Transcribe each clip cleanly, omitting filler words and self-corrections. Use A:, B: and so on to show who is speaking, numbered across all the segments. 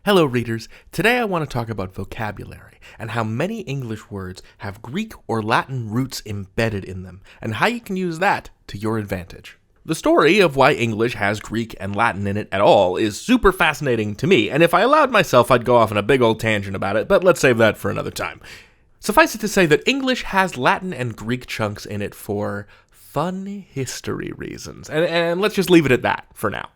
A: Hello readers, today I want to talk about vocabulary and how many English words have Greek or Latin roots embedded in them, and how you can use that to your advantage. The story of why English has Greek and Latin in it at all is super fascinating to me, and if I allowed myself I'd go off on a big old tangent about it, but let's save that for another time. Suffice it to say that English has Latin and Greek chunks in it for fun history reasons, and let's just leave it at that for now.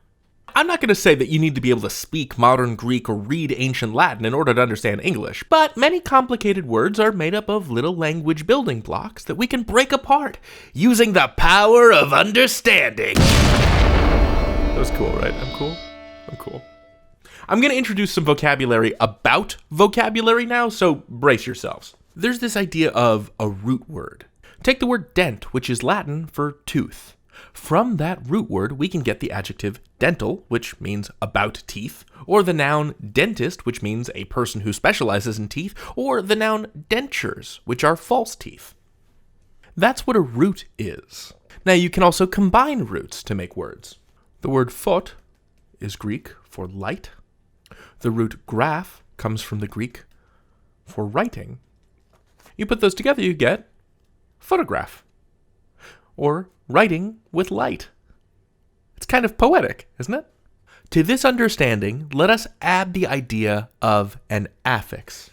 A: I'm not going to say that you need to be able to speak modern Greek or read ancient Latin in order to understand English, but many complicated words are made up of little language building blocks that we can break apart using the power of understanding. That was cool, right? I'm cool. I'm going to introduce some vocabulary about vocabulary now, so brace yourselves. There's this idea of a root word. Take the word dent, which is Latin for tooth. From that root word, we can get the adjective dental, which means about teeth, or the noun dentist, which means a person who specializes in teeth, or the noun dentures, which are false teeth. That's what a root is. Now, you can also combine roots to make words. The word phot is Greek for light. The root graph comes from the Greek for writing. You put those together, you get photograph, or writing with light. It's kind of poetic, isn't it? To this understanding, let us add the idea of an affix.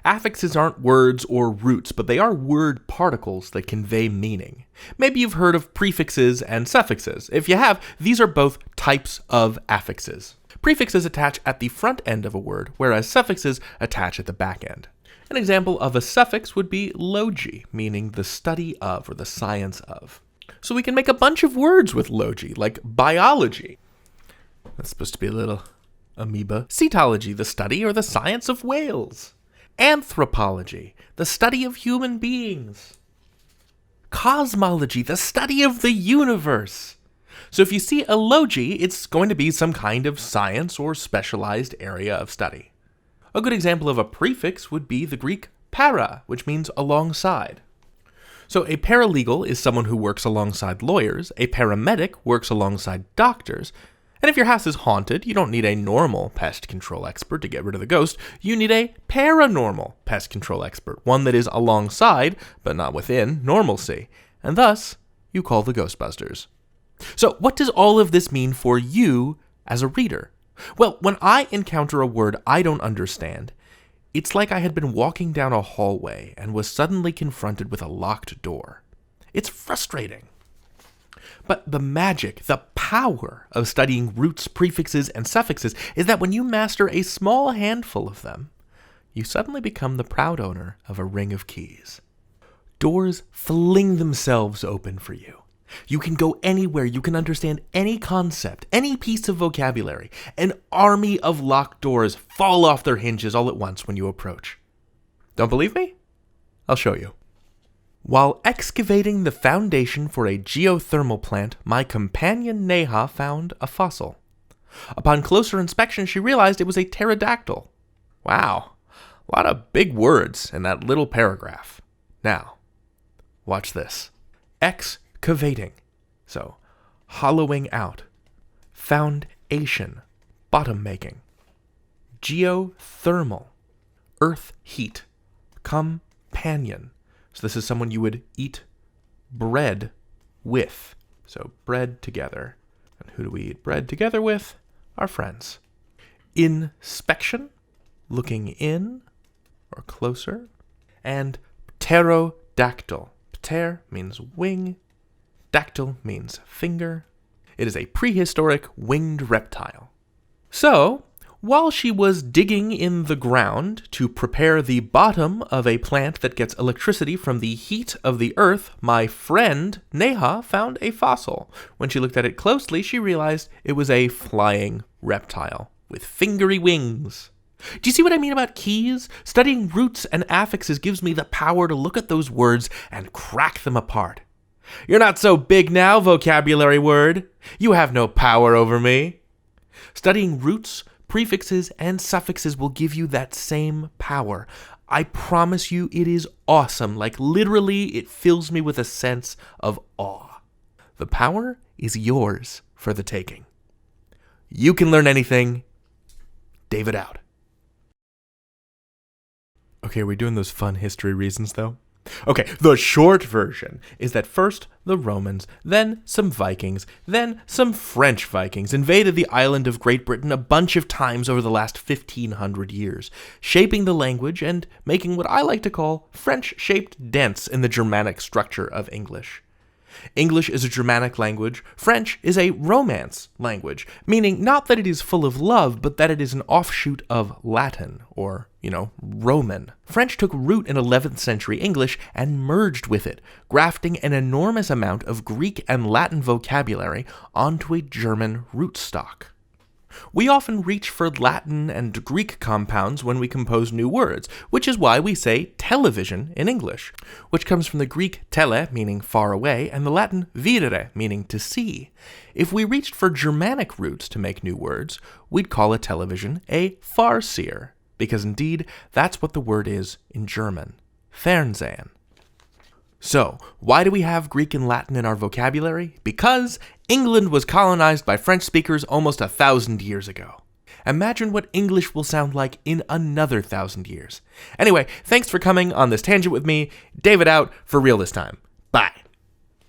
A: Affixes aren't words or roots, but they are word particles that convey meaning. Maybe you've heard of prefixes and suffixes. If you have, these are both types of affixes. Prefixes attach at the front end of a word, whereas suffixes attach at the back end. An example of a suffix would be logi, meaning the study of or the science of. So we can make a bunch of words with logi, like biology. That's supposed to be a little amoeba. Cetology, the study or the science of whales. Anthropology, the study of human beings. Cosmology, the study of the universe. So if you see a logi, it's going to be some kind of science or specialized area of study. A good example of a prefix would be the Greek para, which means alongside. So a paralegal is someone who works alongside lawyers, a paramedic works alongside doctors, and if your house is haunted, you don't need a normal pest control expert to get rid of the ghost, you need a paranormal pest control expert, one that is alongside, but not within, normalcy, and thus, you call the Ghostbusters. So what does all of this mean for you as a reader? Well, when I encounter a word I don't understand, it's like I had been walking down a hallway and was suddenly confronted with a locked door. It's frustrating. But the magic, the power of studying roots, prefixes, and suffixes is that when you master a small handful of them, you suddenly become the proud owner of a ring of keys. Doors fling themselves open for you. You can go anywhere, you can understand any concept, any piece of vocabulary. An army of locked doors fall off their hinges all at once when you approach. Don't believe me? I'll show you. While excavating the foundation for a geothermal plant, my companion Neha found a fossil. Upon closer inspection, she realized it was a pterodactyl. Wow, a lot of big words in that little paragraph. Now, watch this. Excavating, so hollowing out. Foundation, bottom making. Geothermal, earth heat. Companion, so this is someone you would eat bread with. So bread together. And who do we eat bread together with? Our friends. Inspection, looking in or closer. And pterodactyl. Pter means wing. Dactyl means finger. It is a prehistoric winged reptile. So, while she was digging in the ground to prepare the bottom of a plant that gets electricity from the heat of the earth, my friend Neha found a fossil. When she looked at it closely, she realized it was a flying reptile with fingery wings. Do you see what I mean about keys? Studying roots and affixes gives me the power to look at those words and crack them apart. You're not so big now, vocabulary word. You have no power over me. Studying roots, prefixes, and suffixes will give you that same power. I promise you it is awesome. Like literally, it fills me with a sense of awe. The power is yours for the taking. You can learn anything. David out. Okay, are we doing those fun history reasons, though? Okay, the short version is that first the Romans, then some Vikings, then some French Vikings invaded the island of Great Britain a bunch of times over the last 1,500 years, shaping the language and making what I like to call French-shaped dents in the Germanic structure of English. English is a Germanic language, French is a Romance language, meaning not that it is full of love, but that it is an offshoot of Latin, or, Roman. French took root in 11th century English and merged with it, grafting an enormous amount of Greek and Latin vocabulary onto a German rootstock. We often reach for Latin and Greek compounds when we compose new words, which is why we say television in English, which comes from the Greek tele, meaning far away, and the Latin videre, meaning to see. If we reached for Germanic roots to make new words, we'd call a television a Farseer, because indeed, that's what the word is in German. Fernsehen. So, why do we have Greek and Latin in our vocabulary? Because England was colonized by French speakers almost 1,000 years ago. Imagine what English will sound like in another 1,000 years. Anyway, thanks for coming on this tangent with me. David out, for real this time. Bye.